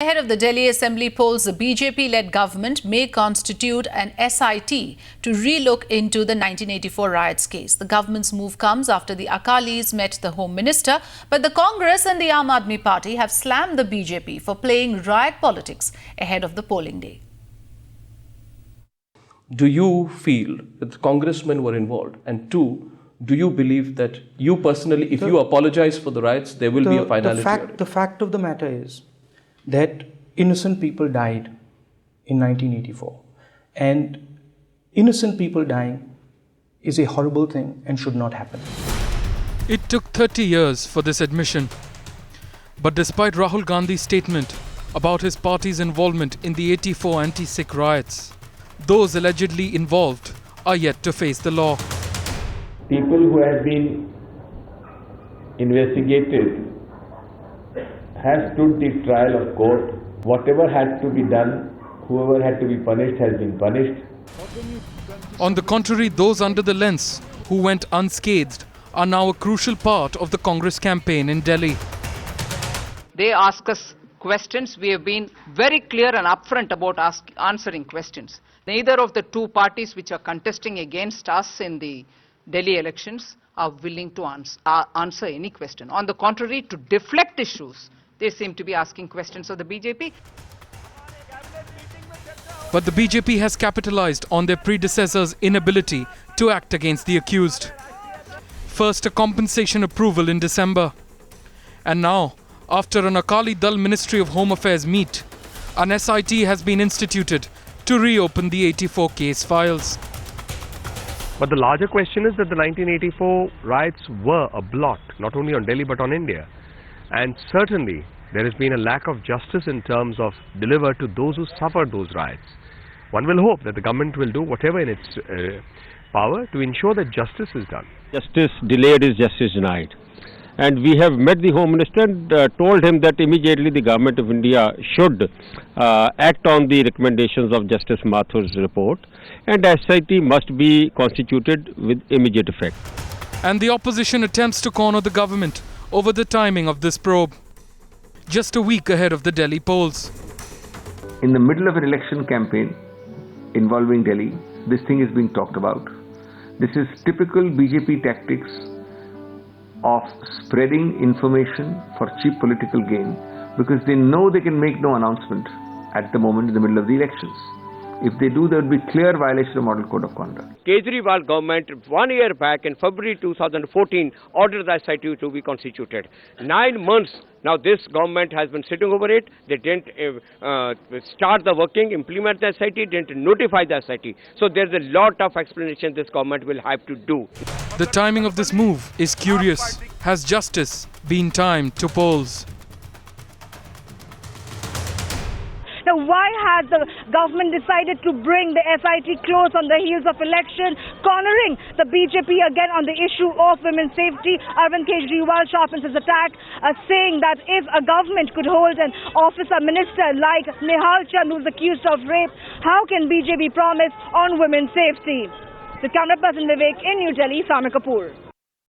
Ahead of the Delhi Assembly polls, the BJP-led government may constitute an SIT to relook into the 1984 riots case. The government's move comes after the Akalis met the Home Minister, but the Congress and the Aam Aadmi Party have slammed the BJP for playing riot politics ahead of the polling day. Do you feel that the congressmen were involved? And two, do you believe that you personally, if you apologize for the riots, there will be a finality? The fact of the matter is that innocent people died in 1984, and innocent people dying is a horrible thing and should not happen. It took 30 years for this admission. But despite Rahul Gandhi's statement about his party's involvement in the 84 anti-Sikh riots, those allegedly involved are yet to face the law. People who have been investigated have stood the trial of court. Whatever had to be done, whoever had to be punished has been punished. On the contrary, those under the lens who went unscathed are now a crucial part of the Congress campaign in Delhi. They ask us questions. We have been very clear and upfront about answering questions. Neither of the two parties which are contesting against us in the Delhi elections are willing to answer any question. On the contrary, to deflect issues, they seem to be asking questions of the BJP. But the BJP has capitalized on their predecessors' inability to act against the accused. First, a compensation approval in December. And now, after an Akali Dal Ministry of Home Affairs meet, an SIT has been instituted to reopen the 84 case files. But the larger question is that the 1984 riots were a blot, not only on Delhi but on India. And certainly there has been a lack of justice in terms of deliver to those who suffered those riots. One will hope that the government will do whatever in its power to ensure that justice is done. Justice delayed is justice denied. And we have met the Home Minister and told him that immediately the Government of India should act on the recommendations of Justice Mathur's report, and SIT must be constituted with immediate effect. And the opposition attempts to corner the government over the timing of this probe, just a week ahead of the Delhi polls. In the middle of an election campaign involving Delhi, this thing is being talked about. This is typical BJP tactics of spreading information for cheap political gain, because they know they can make no announcement at the moment in the middle of the elections. If they do, there will be clear violation of Model Code of Conduct. Kejriwal government 1 year back in February 2014 ordered the SIT to be constituted. 9 months now this government has been sitting over it. They didn't start the working, implement the SIT, didn't notify the SIT. So there's a lot of explanation this government will have to do. The timing of this move is curious. Has justice been timed to polls? Now, why has the government decided to bring the SIT close on the heels of election, cornering the BJP again on the issue of women's safety? Arvind Kejriwal sharpens his attack, saying that if a government could hold an officer minister like Nehal Chand, who's accused of rape, how can BJP promise on women's safety? The camera person Vivek in New Delhi, Samir Kapoor.